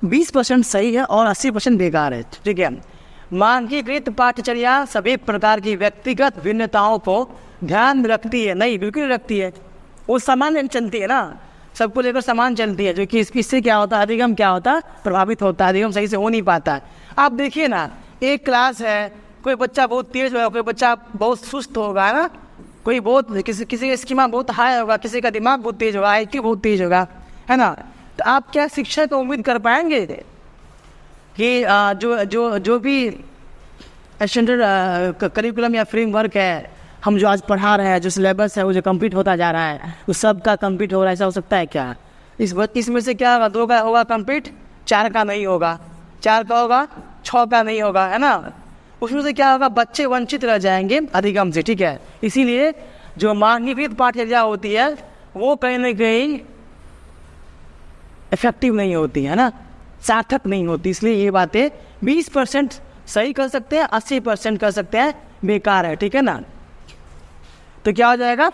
20% सही है और 80% बेकार है, ठीक है। मानकीकृत पाठ्यचर्या सभी प्रकार की व्यक्तिगत भिन्नताओं को ध्यान रखती है, नहीं बिल्कुल रखती है, वो सामान्य चलती है ना, सबको लेकर समान चलती है, जो कि इससे क्या होता है? अधिगम क्या होता है? प्रभावित होता है, अधिगम सही से हो नहीं पाता है। आप देखिए ना, एक क्लास है, कोई बच्चा बहुत तेज होगा, कोई बच्चा बहुत सुस्त होगा ना, कोई बहुत किसी का स्कीमा बहुत हाई होगा, किसी का दिमाग बहुत तेज होगा, IQ बहुत तेज होगा, है ना। तो आप क्या शिक्षा को उम्मीद कर पाएंगे कि जो भी स्टैंडर्ड करिकुलम या फ्रेमवर्क है, हम जो आज पढ़ा रहे हैं, जो सिलेबस है वो जो कंप्लीट होता जा रहा है, वो सब का कंप्लीट हो रहा है? ऐसा हो सकता है क्या? इसमें से क्या होगा? 2 का होगा कंप्लीट, 4 का नहीं होगा, 4 का होगा, 6 का नहीं होगा, है ना। उसमें से क्या होगा? बच्चे वंचित रह जाएंगे अधिगम से, ठीक है। इसीलिए जो मानकीकृत पाठ्यचर्या होती है वो कहीं ना कहीं इफेक्टिव नहीं होती है ना, सार्थक नहीं होती। इसलिए ये बातें 20% सही कर सकते हैं, 80% कर सकते हैं बेकार है, ठीक है ना। तो क्या हो जाएगा?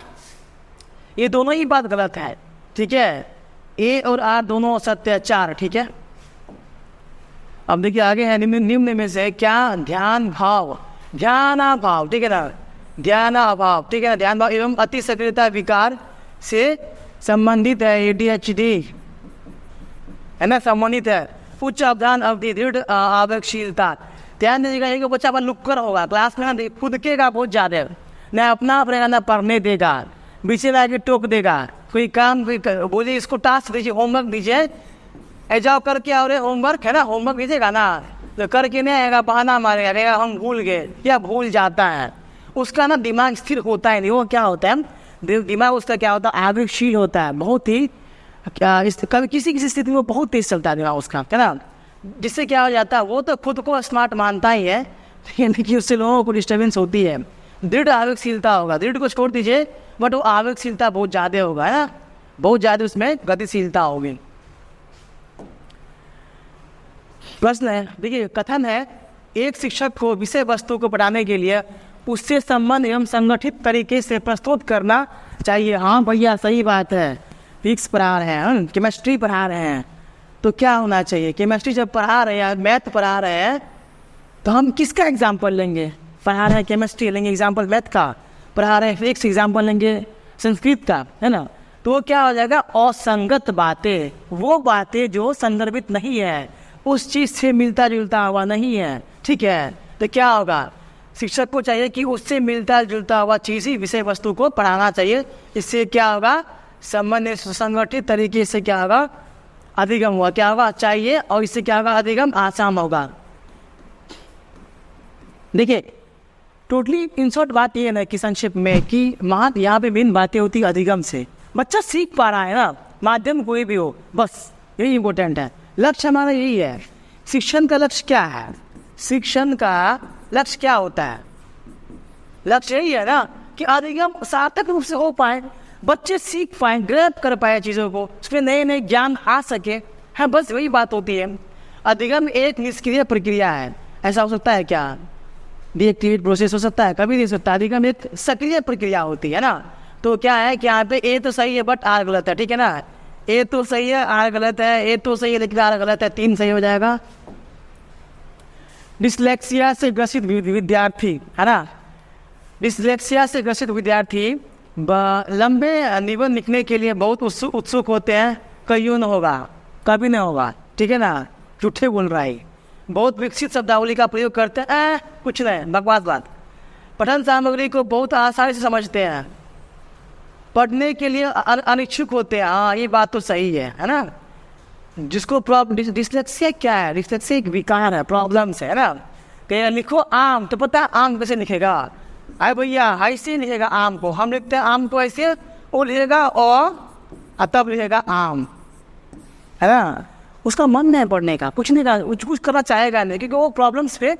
ये दोनों ही बात गलत है, ठीक है। ए और आर दोनों सत्य है, 4, ठीक है। अब देखिए आगे है, निम्न में से क्या ध्यान भाव, ध्यानाभाव, ठीक है ना, ध्यानाभाव, ठीक है ना, ध्यान भाव एवं अति सक्रियता विकार से संबंधित है, ADHD है ना, संबंधित है। उच्च अवधान अवधि, दृढ़ आवश्यकशीलता। ध्यान दीजिएगा, एक बच्चा अपन लुक्कर होगा क्लास में, ना कूदकेगा बहुत ज़्यादा, न अपना आप रहेगा, ना पढ़ने देगा, पीछे लाके टोक देगा, कोई काम बोलिए इसको टास्क दीजिए, होमवर्क दीजिए, ऐसा करके और होमवर्क है ना, होमवर्क दीजिएगा ना, तो करके नहीं आएगा, बहाना मारेगा, रहेगा हम भूल गए, या भूल जाता है, उसका ना दिमाग स्थिर होता है नहीं। वो क्या होता है, दिमाग उसका क्या होता है, आवेगशील होता है, बहुत ही कभी किसी स्थिति में बहुत तेज चलता है दिमाग उसका, है ना, जिससे क्या हो जाता है, वो तो खुद को स्मार्ट मानता ही है, लेकिन उससे लोगों को डिस्टर्बेंस होती है। दृढ़ आवेगशीलता होगा, दृढ़ को छोड़ दीजिए, बट वो आवेगशीलता बहुत ज़्यादा होगा, है ना, बहुत ज़्यादा उसमें गतिशीलता होगी। प्रश्न है, देखिए कथन है, एक शिक्षक को विषय वस्तु को पढ़ाने के लिए उससे संबंध एवं संगठित तरीके से प्रस्तुत करना चाहिए। हाँ भैया सही बात है, फिजिक्स पढ़ा रहे हैं, केमिस्ट्री पढ़ा रहे हैं, तो क्या होना चाहिए, केमिस्ट्री जब पढ़ा रहे हैं, मैथ पढ़ा रहे हैं, तो हम किसका एग्जाम्पल लेंगे, पढ़ा रहे हैं केमिस्ट्री लेंगे एग्जाम्पल मैथ का, पढ़ा रहे हैं फिजिक्स एग्जाम्पल लेंगे संस्कृत का, है ना, तो वो क्या हो जाएगा, असंगत बातें, वो बातें जो संदर्भित नहीं है, उस चीज़ से मिलता जुलता हुआ नहीं है, ठीक है, तो क्या होगा, शिक्षक को चाहिए कि उससे मिलता जुलता हुआ चीज़ ही विषय वस्तु को पढ़ाना चाहिए। इससे क्या होगा, संबंध संगठित तरीके से क्या होगा, अधिगम हुआ, क्या होगा चाहिए, और इससे क्या होगा, अधिगम आसान होगा। देखिए टोटली इन शॉर्ट बात ये है ना कि संक्षिप्त में कि यहाँ पे मेन बातें होती है अधिगम से, बच्चा सीख पा रहा है ना, माध्यम कोई भी हो, बस यही इम्पोर्टेंट है। लक्ष्य हमारा यही है। शिक्षण का लक्ष्य क्या है, शिक्षण का लक्ष्य क्या होता है, लक्ष्य यही है ना कि अधिगम सार्थक रूप से हो पाए, बच्चे सीख पाए, ग्रैब कर पाए चीज़ों को, उसमें नए नए ज्ञान आ सके, हाँ बस वही बात होती है। अधिगम एक निष्क्रिय प्रक्रिया है, ऐसा हो सकता है क्या, डीएक्टिवेट प्रोसेस हो सकता है, कभी नहीं सकता। अधिगम एक सक्रिय प्रक्रिया होती है ना, तो क्या है कि यहाँ पे ए तो सही है बट आर गलत है, ठीक है ना, ए तो सही है आर गलत है, ए तो सही है लेकिन आर गलत है, 3 सही हो जाएगा। डिसलेक्सिया से ग्रसित विद्यार्थी, है ना, डिसलेक्सिया से ग्रसित विद्यार्थी लंबे निबंध लिखने के लिए बहुत उत्सुक होते हैं, कईयों न होगा, कभी नहीं होगा, ठीक है ना, झूठे बोल रहा है, बहुत विकसित शब्दावली का प्रयोग करते हैं, कुछ नहीं, बकवास बात। पठन सामग्री को बहुत आसानी से समझते हैं, पढ़ने के लिए अनिच्छुक होते हैं, हाँ ये बात तो सही है ना। जिसको डिसलेक्सिया क्या है, डिसलेक्सिया एक विकार है, प्रॉब्लम्स है ना, कहीं लिखो आम, तो पता है आम कैसे लिखेगा, अरे भैया ऐसे लिखेगा आम को, हम लिखते हैं आम को ऐसे, वो लिखेगा और तब लिखेगा आम, है ना, उसका मन नहीं पढ़ने का, कुछ नहीं कुछ करना चाहेगा नहीं, क्योंकि वो प्रॉब्लम्स पे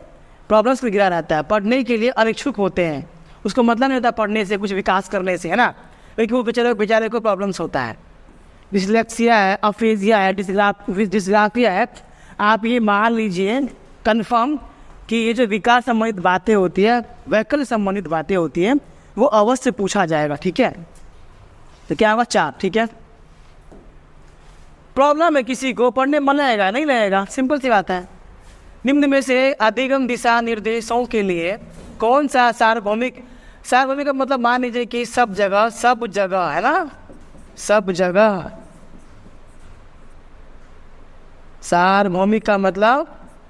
गिरा रहता है, पढ़ने के लिए अनिच्छुक होते हैं, उसको मतलब नहीं होता पढ़ने से, कुछ विकास करने से, है ना, क्योंकि वो बेचारे को प्रॉब्लम्स होता है। डिसलेक्सिया है, अफेजिया है, डिसग्राफिया है, आप ये मान लीजिए कन्फर्म कि ये जो विकार संबंधित बातें होती है, वैकल्य संबंधित बातें होती है, वो अवश्य पूछा जाएगा, ठीक है, तो क्या होगा 4, ठीक है। प्रॉब्लम है किसी को, पढ़ने मन लगेगा नहीं लगेगा, सिंपल सी बात है। निम्न में से अधिगम दिशा निर्देशों के लिए कौन सा सार्वभौमिक का मतलब मान लीजिए कि सब जगह है ना, सब जगह, सार्वभौमिक का मतलब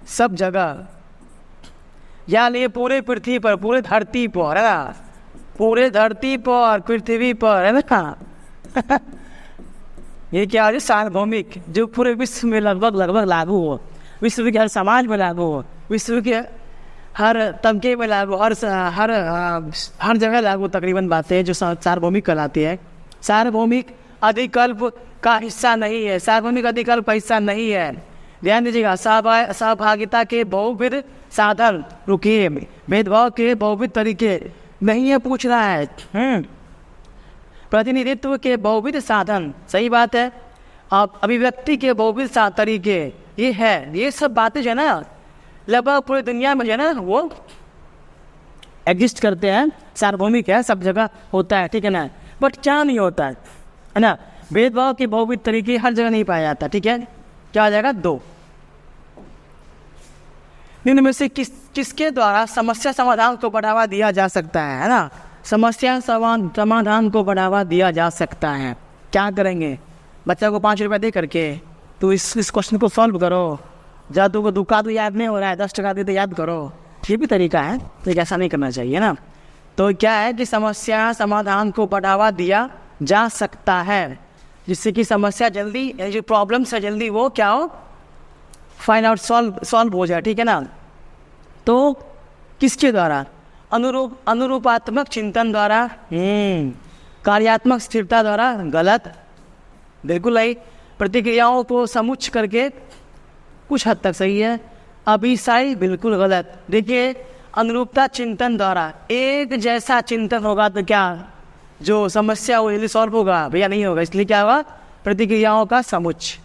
सब जगह, यानी पूरे पृथ्वी पर, पूरे धरती पर, है ना, पूरे धरती पर, पृथ्वी पर, है ना ये क्या है, सार्वभौमिक, जो पूरे विश्व में लगभग लागू हो, विश्व के हर समाज में लागू हो, विश्व के हर तबके में लागू, हर जगह लागू तकरीबन बातें जो सार्वभौमिक कहलाती है। सार्वभौमिक अधिकल्प का हिस्सा नहीं है, सार्वभौमिक अधिकल्प का हिस्सा नहीं है, ध्यान दीजिएगा। सहभागिता के बहुविध साधन, रुकिए, भेदभाव के बहुविध तरीके नहीं है, पूछ रहा है, प्रतिनिधित्व के बहुविध साधन, सही बात है, अब अभिव्यक्ति के बहुविध तरीके, ये है, ये सब बातें जो है ना लगभग पूरी दुनिया में जो है ना वो एग्जिस्ट करते हैं, सार्वभौमिक है, सब जगह होता है, ठीक है ना, बट क्या नहीं होता है ना, भेदभाव के बहुविध तरीके हर जगह नहीं पाया जाता, ठीक है। क्या हो जाएगा? 2। निम्न में से किसके द्वारा समस्या समाधान को बढ़ावा दिया जा सकता है ना? समस्या समाधान को बढ़ावा दिया जा सकता है। क्या करेंगे? बच्चा को 5 रुपये दे करके तो इस क्वेश्चन को सॉल्व करो। जब तुमको दुक्का तो याद नहीं हो रहा है, 10 टका दे तो याद करो, ये भी तरीका है। तो ऐसा नहीं करना चाहिए ना। तो क्या है कि समस्या समाधान को बढ़ावा दिया जा सकता है, जिससे कि समस्या जल्दी, यानी जो प्रॉब्लम्स है जल्दी वो क्या हो, फाइंड आउट, सॉल्व हो जाए, ठीक है ना। तो किसके द्वारा? अनुरूपात्मक चिंतन द्वारा, कार्यात्मक स्थिरता द्वारा, गलत, बिल्कुल नहीं। प्रतिक्रियाओं को समुच्च करके कुछ हद तक सही है। अभिसाई, बिल्कुल गलत। देखिए, अनुरूपता चिंतन द्वारा, एक जैसा चिंतन होगा तो क्या जो समस्या वो जल्दी सॉल्व होगा? भैया नहीं होगा। इसलिए क्या होगा? प्रतिक्रियाओं का समुच्चय।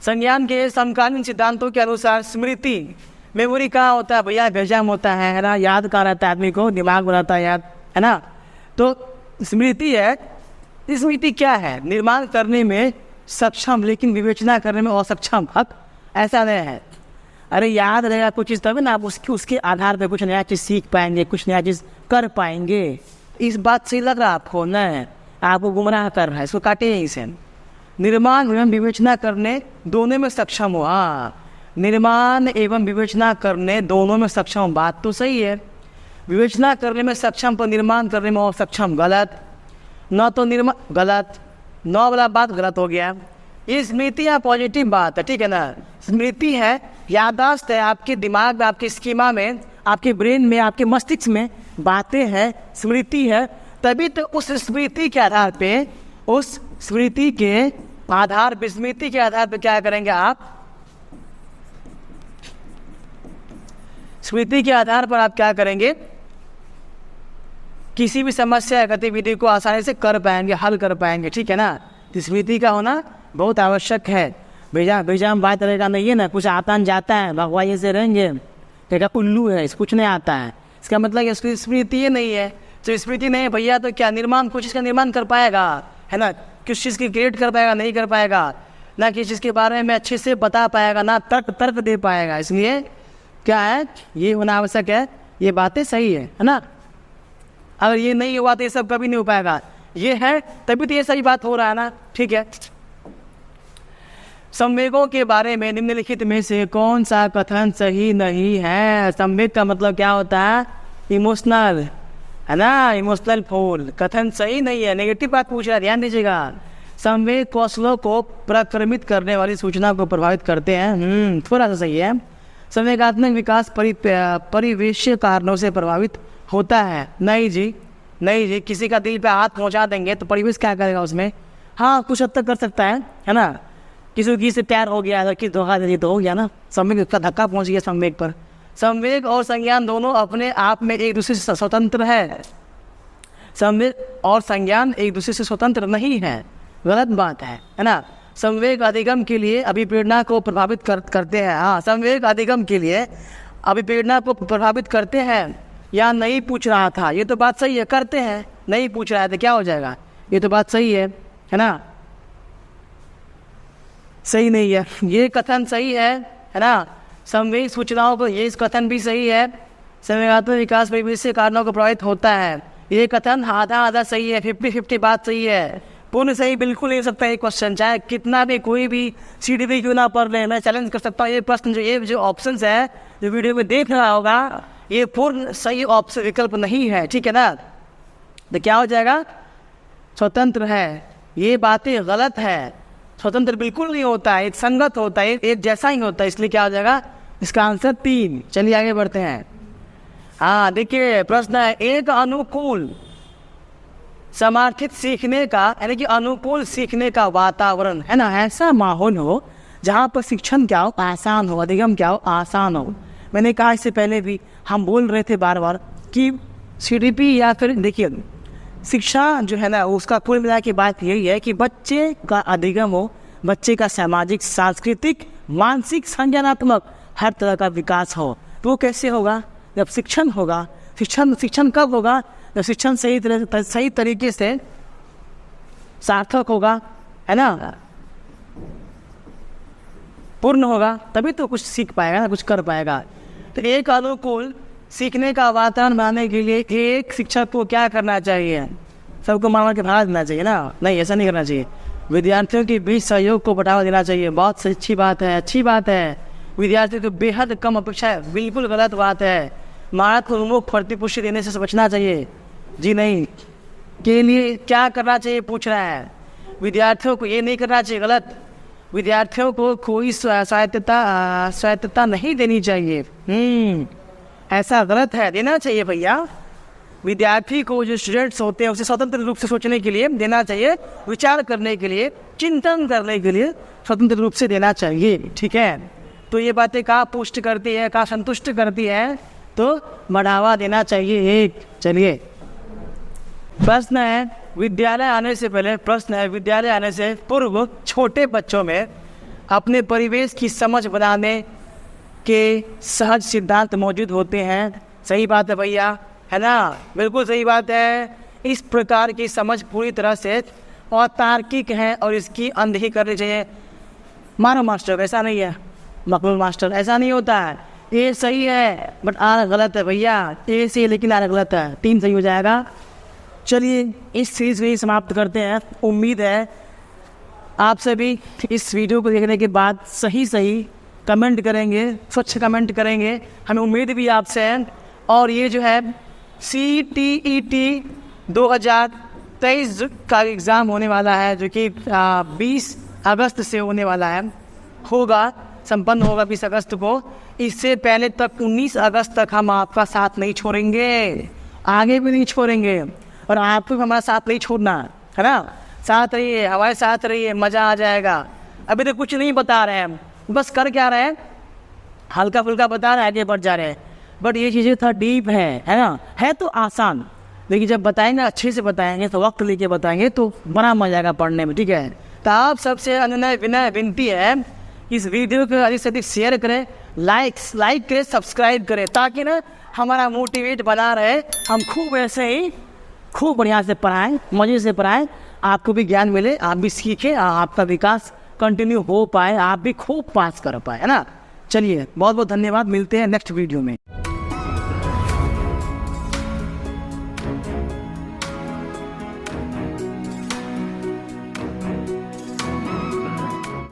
संज्ञान के समकालीन सिद्धांतों के अनुसार स्मृति, मेमोरी कहाँ होता है भैया? बेजाम होता है ना। याद कहाँ रहता है आदमी को? दिमाग बनाता है याद, है ना। तो स्मृति है। स्मृति क्या है? निर्माण करने में सक्षम लेकिन विवेचना करने में असक्षम। हक ऐसा नहीं है। अरे याद रहेगा कुछ चीज़ तभी ना आप उसके आधार पर कुछ नया चीज़ सीख पाएंगे, कुछ नया चीज़ कर पाएंगे। इस बात से लग रहा आपको? नहीं, आपको गुमराह कर रहा है, इसको काटे यहीं से। निर्माण एवं विवेचना करने दोनों में सक्षम हो। हाँ, निर्माण एवं विवेचना करने दोनों में सक्षम हो, बात तो सही है। विवेचना करने में सक्षम पर निर्माण करने में असक्षम, गलत। न तो निर्माण, गलत। 9 वाला बात गलत हो गया। ये स्मृति या पॉजिटिव बात है, ठीक है ना। स्मृति है, याददाश्त है, आपके दिमाग में, आपके स्कीमा में, आपके ब्रेन में, आपके मस्तिष्क में बातें हैं, स्मृति है। तभी तो उस स्मृति के आधार पे, उस स्मृति के आधार पे, स्मृति के आधार पे क्या करेंगे आप? स्मृति के आधार पर आप क्या करेंगे? किसी भी समस्या या गतिविधि को आसानी से कर पाएंगे, हल कर पाएंगे, ठीक है ना। तो स्मृति का होना बहुत आवश्यक है। बेजाम बात रहेगा नहीं है ना, कुछ आता नहीं जाता है, भगवान से रहेंगे, क्या उल्लू है, कुछ नहीं आता है, इसका मतलब इसकी स्मृति ही नहीं है। तो स्मृति नहीं है भैया तो क्या निर्माण, कुछ इसका निर्माण कर पाएगा, है ना। किस चीज़ की क्रिएट कर पाएगा? नहीं कर पाएगा। ना किस चीज़ के बारे में अच्छे से बता पाएगा, ना तर्क दे पाएगा। इसलिए क्या है, ये होना आवश्यक है। ये बातें सही है ना। अगर ये नहीं हुआ तो ये सब कभी नहीं हो पाएगा। ये है तभी तो ये सही बात हो रहा है ना, ठीक है। संवेगों के बारे में निम्नलिखित में से कौन सा कथन सही नहीं है? संवेग का मतलब क्या होता है? इमोशनल, है ना, इमोशनल फूल। कथन सही नहीं है, नेगेटिव बात पूछ रहा है, ध्यान दीजिएगा। संवेग कौशलों को प्रक्रमित करने वाली सूचना को प्रभावित करते हैं। थोड़ा सा सही है। संवेगात्मक विकास परिवेशीय कारणों से प्रभावित होता है। नहीं जी, नहीं जी, किसी का दिल पे हाथ पहुंचा देंगे तो परिवेश क्या करेगा उसमें? हाँ, कुछ हद तक कर सकता है ना। किसी से प्यार हो गया, कि धोखा दे दी तो हो गया ना, संवेग का धक्का पहुंच गया संवेग पर। संवेग और संज्ञान दोनों अपने आप में एक दूसरे से स्वतंत्र है। संवेग और संज्ञान एक दूसरे से स्वतंत्र नहीं है, गलत बात है ना। संवेग अधिगम के लिए अभिप्रेरणा को प्रभावित करते हैं। हाँ, संवेग अधिगम के लिए अभिप्रेरणा को प्रभावित करते हैं या नहीं पूछ रहा था, ये तो बात सही है, करते हैं। नहीं पूछ रहा है तो क्या हो जाएगा? ये तो बात सही है ना। सही नहीं है, ये कथन सही है ना। संवेग सूचनाओं को, ये इस कथन भी सही है। संवेगात्मक विकास परिवेशीय कारणों को प्रभावित होता है, ये कथन आधा आधा सही है, 50-50 बात सही है। पूर्ण सही बिल्कुल नहीं हो सकता ये क्वेश्चन, चाहे कितना भी कोई भी CDP क्यों ना पढ़ ले। मैं चैलेंज कर सकता हूँ, ये प्रश्न जो ऑप्शंस है जो वीडियो में देख रहा होगा, ये पूर्ण सही ऑप्शन विकल्प नहीं है, ठीक है ना। तो क्या हो जाएगा? स्वतंत्र है। ये बातें गलत है, स्वतंत्र बिल्कुल नहीं होता है, एक संगत होता है, एक जैसा ही होता है। इसलिए क्या हो जाएगा? इसका आंसर 3। चलिए आगे बढ़ते हैं। हाँ, देखिए प्रश्न है, एक अनुकूल समर्थित सीखने का, यानी कि अनुकूल सीखने का वातावरण, है ना, ऐसा माहौल हो जहाँ पर शिक्षण क्या हो? आसान हो, अधिगम क्या हो? आसान हो। मैंने कहा इससे पहले भी, हम बोल रहे थे बार बार कि CDP या फिर देखिए शिक्षा जो है ना, उसका कुल मिला के बात यही है कि बच्चे का अधिगम हो, बच्चे का सामाजिक, सांस्कृतिक, मानसिक, संज्ञानात्मक हर तरह का विकास हो। तो वो कैसे होगा? जब शिक्षण होगा। शिक्षण कब होगा? जब शिक्षण सही तरीके से सार्थक होगा, है ना, पूर्ण होगा, तभी तो कुछ सीख पाएगा ना, कुछ कर पाएगा। तो एक अनुकूल सीखने का वातावरण बनाने के लिए एक शिक्षक को क्या करना चाहिए? सबको मार के भगा देना चाहिए ना? नहीं, ऐसा नहीं करना चाहिए। विद्यार्थियों के बीच सहयोग को बढ़ावा देना चाहिए। बहुत अच्छी बात है, अच्छी बात है। विद्यार्थियों को बेहद कम अपेक्षा है, बिल्कुल गलत बात है। महारत को उन्मुख प्रतिपुष्टि देने से बचना चाहिए। जी नहीं, के लिए क्या करना चाहिए पूछ रहा है। विद्यार्थियों को ये नहीं करना चाहिए, गलत। विद्यार्थियों को कोई स्वायत्तता नहीं देनी चाहिए। ऐसा गलत है, देना चाहिए भैया। विद्यार्थी को, जो स्टूडेंट्स होते हैं, उसे स्वतंत्र रूप से सोचने के लिए देना चाहिए, विचार करने के लिए, चिंतन करने के लिए स्वतंत्र रूप से देना चाहिए। ठीक है, तो ये बातें कहाँ पुष्ट करती है, कहाँ संतुष्ट करती है? तो बढ़ावा देना चाहिए। एक चलिए, प्रश्न है विद्यालय आने से पहले, प्रश्न है विद्यालय आने से पूर्व छोटे बच्चों में अपने परिवेश की समझ बनाने के सहज सिद्धांत मौजूद होते हैं। सही बात है भैया, है ना, बिल्कुल सही बात है। इस प्रकार की समझ पूरी तरह से अतार्किक है और इसकी अनदेखी करनी चाहिए। मानो मास्टर, ऐसा नहीं है, मकबूल मास्टर, ऐसा नहीं होता है। ये सही है बट आर गलत है भैया, ए सही लेकिन आर गलत है, 3 सही हो जाएगा। चलिए इस सीरीज को ही समाप्त करते हैं। उम्मीद है आप सभी इस वीडियो को देखने के बाद सही कमेंट करेंगे, स्वच्छ कमेंट करेंगे, हमें उम्मीद भी आपसे है। और ये जो है CTET 2023 का एग्ज़ाम होने वाला है, जो कि 20 अगस्त से होने वाला है, संपन्न होगा 20 अगस्त को। इससे पहले तक 19 अगस्त तक हम आपका साथ नहीं छोड़ेंगे, आगे भी नहीं छोड़ेंगे, और आपको भी हमारा साथ नहीं छोड़ना है ना। साथ रहिए, हमारे साथ रहिए, मज़ा आ जाएगा। अभी तो कुछ नहीं बता रहे हैं हम, बस कर क्या रहे हैं, हल्का फुल्का बता रहे हैं, आगे बढ़ जा रहे हैं। बट ये चीज़ें थोड़ा डीप है ना, है तो आसान, लेकिन जब बताएंगे अच्छे से बताएंगे, तो वक्त लेके बताएंगे तो बड़ा मजा आएगा पढ़ने में। ठीक है, तो आप सबसे अनुनय विनय विनती है, इस वीडियो को अधिक से अधिक शेयर करें, लाइक करें, सब्सक्राइब करें, ताकि ना हमारा मोटिवेट बना रहे, हम खूब ऐसे ही खूब बढ़िया से पढ़ाएं, मज़े से पढ़ाएं, आपको भी ज्ञान मिले, आप भी सीखें, आपका विकास कंटिन्यू हो पाए, आप भी खूब पास कर पाए, है ना। चलिए बहुत बहुत धन्यवाद, मिलते हैं नेक्स्ट वीडियो में।